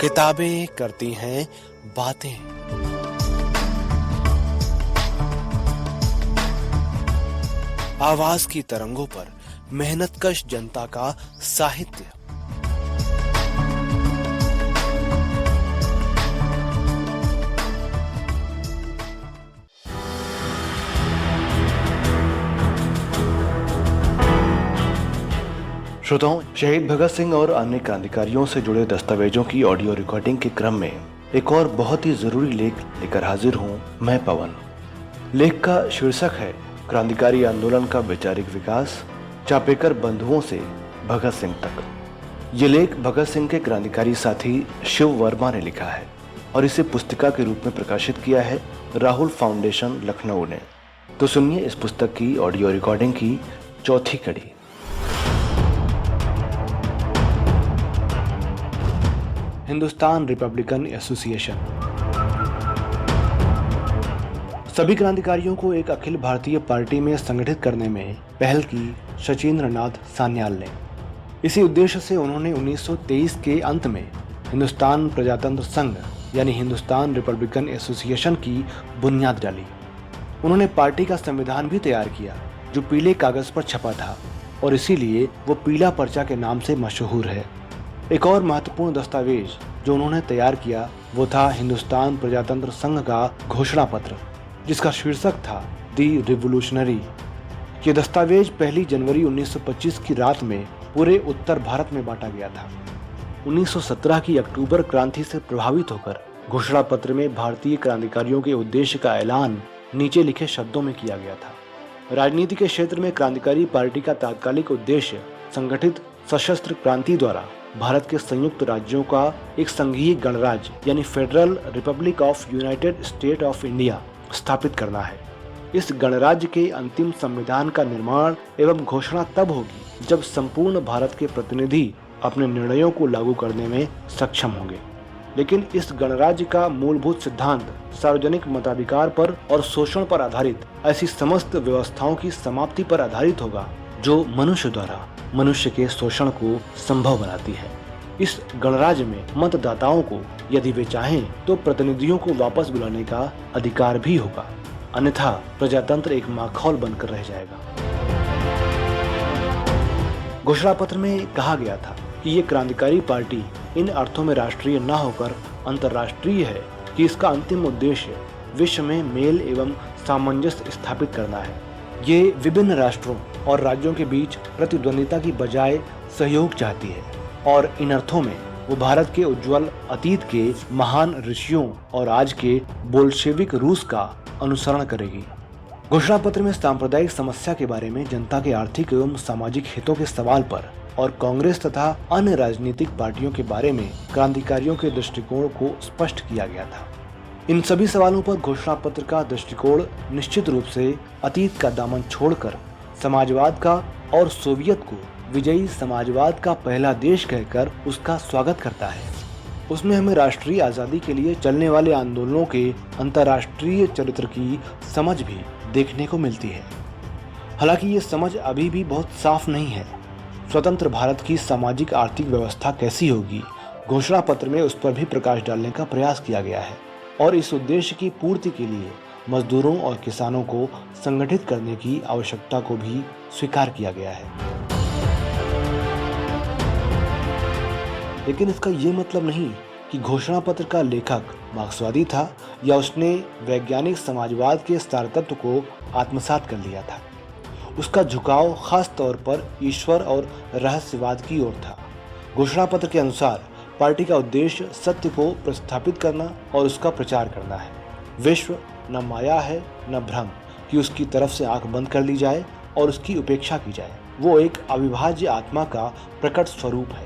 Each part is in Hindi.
किताबें करती हैं बातें। आवाज की तरंगों पर मेहनतकश जनता का साहित्य। श्रोताओं, शहीद भगत सिंह और अन्य क्रांतिकारियों से जुड़े दस्तावेजों की ऑडियो रिकॉर्डिंग के क्रम में एक और बहुत ही जरूरी लेख लेकर हाजिर हूँ मैं पवन। लेख का शीर्षक है क्रांतिकारी आंदोलन का वैचारिक विकास, चापेकर बंधुओं से भगत सिंह तक। ये लेख भगत सिंह के क्रांतिकारी साथी शिव वर्मा ने लिखा है और इसे पुस्तिका के रूप में प्रकाशित किया है राहुल फाउंडेशन लखनऊ ने। तो सुनिए इस पुस्तक की ऑडियो रिकॉर्डिंग की चौथी कड़ी। Hindustan Republican association. सभी क्रांतिकारियों को एक अखिल भारतीय पार्टी में संगठित करने में पहल की सचिंद्र नाथ सान्याल ने। इसी उद्देश्य से उन्होंने 1923 के अंत में हिंदुस्तान प्रजातंत्र संघ यानी हिंदुस्तान रिपब्लिकन एसोसिएशन की बुनियाद डाली। उन्होंने पार्टी का संविधान भी तैयार किया जो पीले कागज पर छपा था और इसीलिए वो पीला पर्चा के नाम से मशहूर है। एक और महत्वपूर्ण दस्तावेज जो उन्होंने तैयार किया वो था हिंदुस्तान प्रजातंत्र संघ का घोषणा पत्र, जिसका शीर्षक था दी रिवोल्यूशनरी। ये दस्तावेज 1 जनवरी 1925 की रात में पूरे उत्तर भारत में बांटा गया था। 1917 की अक्टूबर क्रांति से प्रभावित होकर घोषणा पत्र में भारतीय क्रांतिकारियों के उद्देश्य का ऐलान नीचे लिखे शब्दों में किया गया था। राजनीति के क्षेत्र में क्रांतिकारी पार्टी का तात्कालिक उद्देश्य संगठित सशस्त्र क्रांति द्वारा भारत के संयुक्त राज्यों का एक संघीय गणराज्य यानी federal Republic of United state of India स्थापित करना है। इस गणराज्य के अंतिम संविधान का निर्माण एवं घोषणा तब होगी जब संपूर्ण भारत के प्रतिनिधि अपने निर्णयों को लागू करने में सक्षम होंगे। लेकिन इस गणराज्य का मूलभूत सिद्धांत सार्वजनिक मताधिकार पर और शोषण पर आधारित ऐसी समस्त व्यवस्थाओं की समाप्ति पर आधारित होगा जो मनुष्य द्वारा मनुष्य के शोषण को संभव बनाती है। इस गणराज्य में मतदाताओं को यदि वे चाहें तो प्रतिनिधियों को वापस बुलाने का अधिकार भी होगा, अन्यथा प्रजातंत्र एक माखौल बनकर रह जाएगा। घोषणा पत्र में कहा गया था कि ये क्रांतिकारी पार्टी इन अर्थों में राष्ट्रीय न होकर अंतर्राष्ट्रीय है कि इसका अंतिम उद्देश्य विश्व में मेल एवं सामंजस्य स्थापित करना है। ये विभिन्न राष्ट्रों और राज्यों के बीच प्रतिद्वंदिता की बजाय सहयोग चाहती है और इन अर्थों में वो भारत के उज्जवल अतीत के महान ऋषियों और आज के बोल्शेविक रूस का अनुसरण करेगी। घोषणा पत्र में सांप्रदायिक समस्या के बारे में, जनता के आर्थिक एवं सामाजिक हितों के सवाल पर और कांग्रेस तथा अन्य राजनीतिक पार्टियों के बारे में क्रांतिकारियों के दृष्टिकोण को स्पष्ट किया गया था। इन सभी सवालों पर घोषणा पत्र का दृष्टिकोण निश्चित रूप से अतीत का दामन छोड़कर समाजवाद का और सोवियत को विजयी समाजवाद का पहला देश कहकर उसका स्वागत करता है। उसमें हमें राष्ट्रीय आजादी के लिए चलने वाले आंदोलनों के अंतर्राष्ट्रीय चरित्र की समझ भी देखने को मिलती है। हालांकि ये समझ अभी भी बहुत साफ नहीं है। स्वतंत्र भारत की सामाजिक आर्थिक व्यवस्था कैसी होगी, घोषणा पत्र में उस पर भी प्रकाश डालने का प्रयास किया गया है और इस उद्देश्य की पूर्ति के लिए मजदूरों और किसानों को संगठित करने की आवश्यकता को भी स्वीकार किया गया है। लेकिन इसका ये मतलब नहीं कि घोषणा पत्र का लेखक मार्क्सवादी था या उसने वैज्ञानिक समाजवाद के सारतत्व को आत्मसात कर लिया था। उसका झुकाव खास तौर पर ईश्वर और रहस्यवाद की ओर था। घोषणा पत्र के अनुसार पार्टी का उद्देश्य सत्य को प्रस्थापित करना और उसका प्रचार करना है। विश्व न माया है न भ्रम कि उसकी तरफ से आंख बंद कर ली जाए और उसकी उपेक्षा की जाए। वो एक अविभाज्य आत्मा का प्रकट स्वरूप है,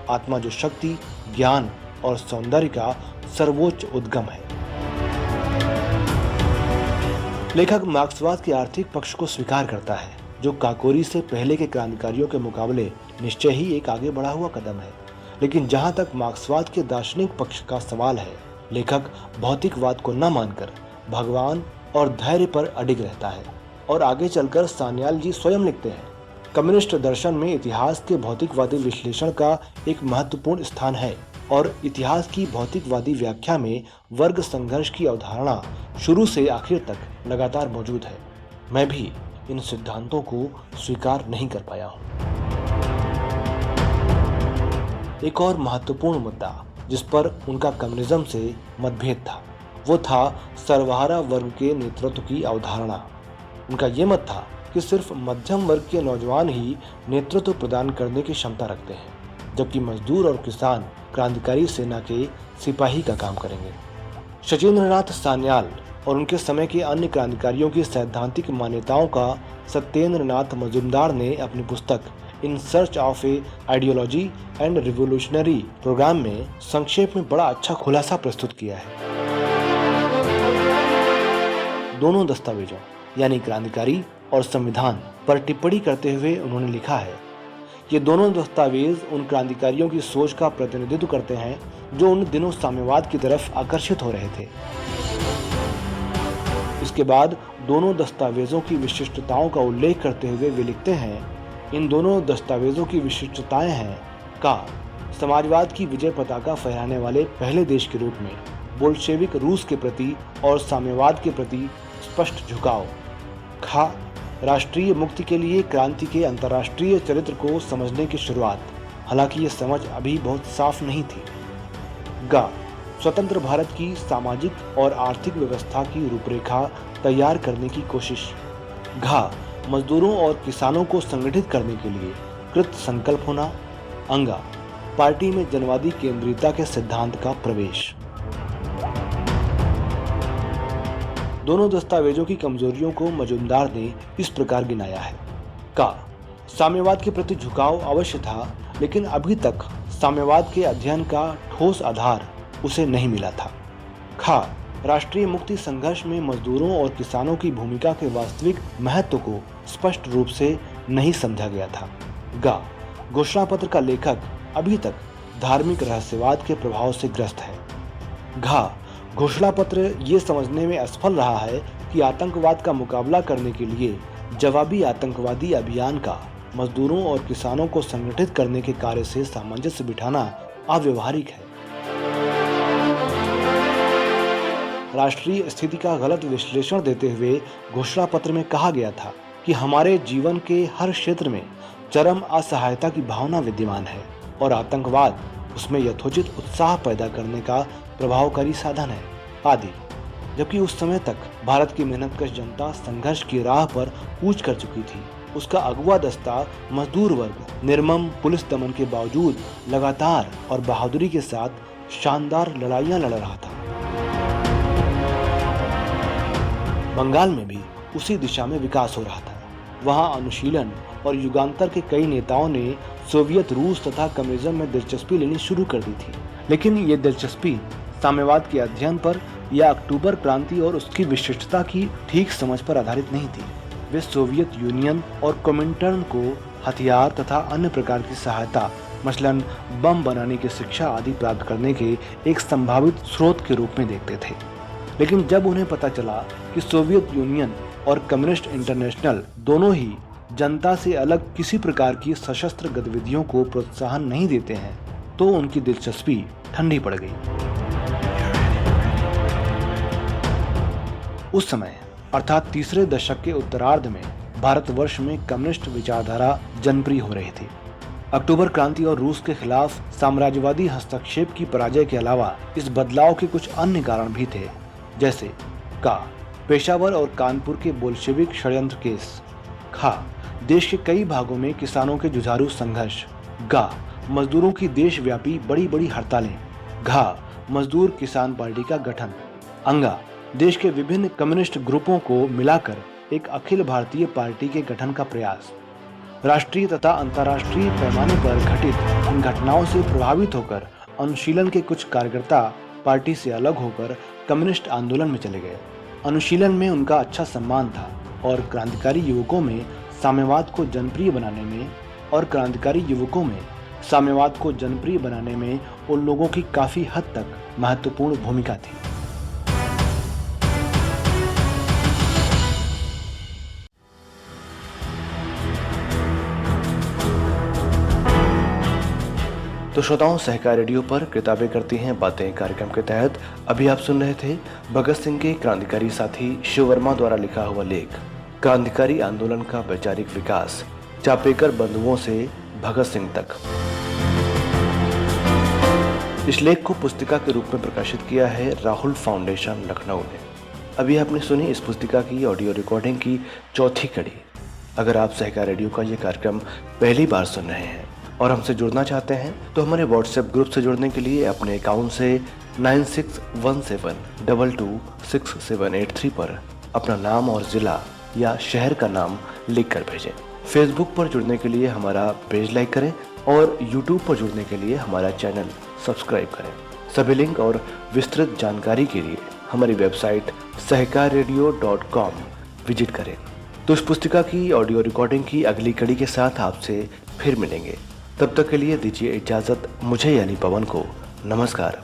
आत्मा जो शक्ति, ज्ञान और सौंदर्य का सर्वोच्च उद्गम है। लेखक मार्क्सवाद के आर्थिक पक्ष को स्वीकार करता है जो काकोरी से पहले के क्रांतिकारियों के मुकाबले निश्चय ही एक आगे बढ़ा हुआ कदम है। लेकिन जहां तक मार्क्सवाद के दार्शनिक पक्ष का सवाल है, लेखक भौतिकवाद को न मानकर भगवान और धैर्य पर अडिग रहता है। और आगे चलकर सान्याल जी स्वयं लिखते हैं, कम्युनिस्ट दर्शन में इतिहास के भौतिकवादी विश्लेषण का एक महत्वपूर्ण स्थान है। और इतिहास की भौतिकवादी व्याख्या में वर्ग संघर्ष की अवधारणा शुरू से आखिर तक लगातार मौजूद है। मैं भी इन सिद्धांतों को स्वीकार नहीं कर पाया हूं। एक और महत्वपूर्ण मुद्दा जिस पर उनका कम्युनिज्म से मतभेद था, वो था सर्वहारा वर्ग के नेतृत्व की अवधारणा। उनका ये मत था कि सिर्फ मध्यम वर्ग के नौजवान ही नेतृत्व प्रदान करने की क्षमता रखते हैं, जबकि मजदूर और किसान क्रांतिकारी सेना के सिपाही का काम करेंगे। शचीन्द्रनाथ सान्याल और उनके समय के अन्य क्रांतिकारियों की सैद्धांतिक मान्यताओं का सत्येंद्रनाथ मजूमदार ने अपनी पुस्तक in search of a ideology and revolutionary programme में संक्षेप में बड़ा अच्छा खुलासा प्रस्तुत किया है। दोनों दस्तावेजों यानी क्रांतिकारी और संविधान पर टिप्पणी करते हुए उन्होंने लिखा है, ये दोनों दस्तावेज उन क्रांतिकारियों की सोच का प्रतिनिधित्व करते हैं जो उन दिनों साम्यवाद की तरफ आकर्षित हो रहे थे। इसके बाद दोनों दस्तावेजों की विशिष्टताओं का उल्लेख करते हुए वे लिखते हैं, इन दोनों दस्तावेजों की विशिष्टताएं हैं का समाजवाद की विजय पताका फहराने वाले पहले देश के रूप में बोल्शेविक रूस के प्रति और साम्यवाद के प्रति स्पष्ट झुकाव। खा राष्ट्रीय मुक्ति के लिए क्रांति के अंतर्राष्ट्रीय चरित्र को समझने की शुरुआत, हालांकि ये समझ अभी बहुत साफ नहीं थी। गा स्वतंत्र भारत की सामाजिक और आर्थिक व्यवस्था की रूपरेखा तैयार करने की कोशिश। घा मजदूरों और किसानों को संगठित करने के लिए कृत संकल्प होना। अंगा पार्टी में जनवादी केंद्रीयता के सिद्धांत का प्रवेश। दोनों दस्तावेजों की कमजोरियों को मजूमदार ने इस प्रकार गिनाया है। का साम्यवाद के प्रति झुकाव अवश्य था, लेकिन अभी तक साम्यवाद के अध्ययन का ठोस आधार उसे नहीं मिला था। खा राष्ट्रीय मुक्ति संघर्ष में मजदूरों और किसानों की भूमिका के वास्तविक महत्व को स्पष्ट रूप से नहीं समझा गया था। गा घोषणा पत्र का लेखक अभी तक धार्मिक रहस्यवाद के प्रभाव से ग्रस्त है। घा घोषणा पत्र ये समझने में असफल रहा है कि आतंकवाद का मुकाबला करने के लिए जवाबी आतंकवादी अभियान का मजदूरों और किसानों को संगठित करने के कार्य से सामंजस्य बिठाना अव्यवहारिक है। राष्ट्रीय स्थिति का गलत विश्लेषण देते हुए घोषणा पत्र में कहा गया था कि हमारे जीवन के हर क्षेत्र में चरम असहायता की भावना विद्यमान है और आतंकवाद उसमें यथोचित उत्साह पैदा करने का प्रभावकारी साधन है आदि। जबकि उस समय तक भारत की मेहनतकश जनता संघर्ष की राह पर कूच कर चुकी थी। उसका अगुवा दस्ता मजदूर वर्ग निर्मम पुलिस दमन के बावजूद लगातार और बहादुरी के साथ शानदार लड़ाइयां लड़ रहा था। बंगाल में भी उसी दिशा में विकास हो रहा था। वहां अनुशीलन और युगांतर के कई नेताओं ने सोवियत रूस तथा कम्युनिज्म में दिलचस्पी लेनी शुरू कर दी थी, लेकिन ये दिलचस्पी साम्यवाद के अध्ययन पर या अक्टूबर क्रांति और उसकी विशिष्टता की ठीक समझ पर आधारित नहीं थी। वे सोवियत यूनियन और कोमिंटर्न को हथियार तथा अन्य प्रकार की सहायता, मसलन बम बनाने की शिक्षा आदि प्राप्त करने के एक संभावित स्रोत के रूप में देखते थे। लेकिन जब उन्हें पता चला कि सोवियत यूनियन और कम्युनिस्ट इंटरनेशनल दोनों ही जनता से अलग किसी प्रकार की सशस्त्र गतिविधियों को प्रोत्साहन नहीं देते हैं, तो उनकी दिलचस्पी ठंडी पड़ गई। उस समय अर्थात तीसरे दशक के उत्तरार्ध में भारतवर्ष में कम्युनिस्ट विचारधारा जनप्रिय हो रही थी। अक्टूबर क्रांति और रूस के खिलाफ साम्राज्यवादी हस्तक्षेप की पराजय के अलावा इस बदलाव के कुछ अन्य कारण भी थे, जैसे का पेशावर और कानपुर के बोल्शेविक षड्यंत्र केस। खा देश के कई भागों में किसानों के जुझारू संघर्ष। गा मजदूरों की देशव्यापी बड़ी बड़ी हड़तालें। घा मजदूर किसान पार्टी का गठन। अंगा देश के विभिन्न कम्युनिस्ट ग्रुपों को मिलाकर एक अखिल भारतीय पार्टी के गठन का प्रयास। राष्ट्रीय तथा अंतर्राष्ट्रीय पैमाने पर घटित इन घटनाओं से प्रभावित होकर अनुशीलन के कुछ कार्यकर्ता पार्टी से अलग होकर कम्युनिस्ट आंदोलन में चले गए। अनुशीलन में उनका अच्छा सम्मान था और क्रांतिकारी युवकों में साम्यवाद को जनप्रिय बनाने में उन लोगों की काफी हद तक महत्वपूर्ण भूमिका थी। तो श्रोताओं, सहकार रेडियो पर किताबें करती हैं बातें कार्यक्रम के तहत अभी आप सुन रहे थे भगत सिंह के क्रांतिकारी साथी शिव वर्मा द्वारा लिखा हुआ लेख, क्रांतिकारी आंदोलन का वैचारिक विकास, चापेकर बंधुओं से भगत सिंह तक। इस लेख को पुस्तिका के रूप में प्रकाशित किया है राहुल फाउंडेशन लखनऊ ने। अभी आपने सुनी इस पुस्तिका की ऑडियो रिकॉर्डिंग की चौथी कड़ी। अगर आप सहकार रेडियो का ये कार्यक्रम पहली बार सुन रहे हैं और हमसे जुड़ना चाहते हैं तो हमारे व्हाट्सएप ग्रुप से जुड़ने के लिए अपने अकाउंट से 9617226783 पर अपना नाम और जिला या शहर का नाम लिख कर भेजें। फेसबुक पर जुड़ने के लिए हमारा पेज लाइक करें और यूट्यूब पर जुड़ने के लिए हमारा चैनल सब्सक्राइब करें। सभी लिंक और विस्तृत जानकारी के लिए हमारी वेबसाइट सहकाररेडियो.com विजिट करें। तो इस पुस्तिका की ऑडियो रिकॉर्डिंग की अगली कड़ी के साथ आपसे फिर मिलेंगे। तब तक के लिए दीजिए इजाजत मुझे यानी पवन को। नमस्कार।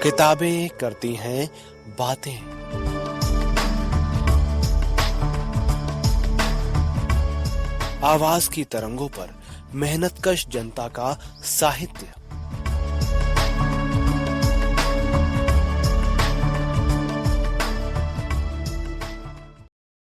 किताबें करती हैं बातें। आवाज की तरंगों पर मेहनतकश जनता का साहित्य।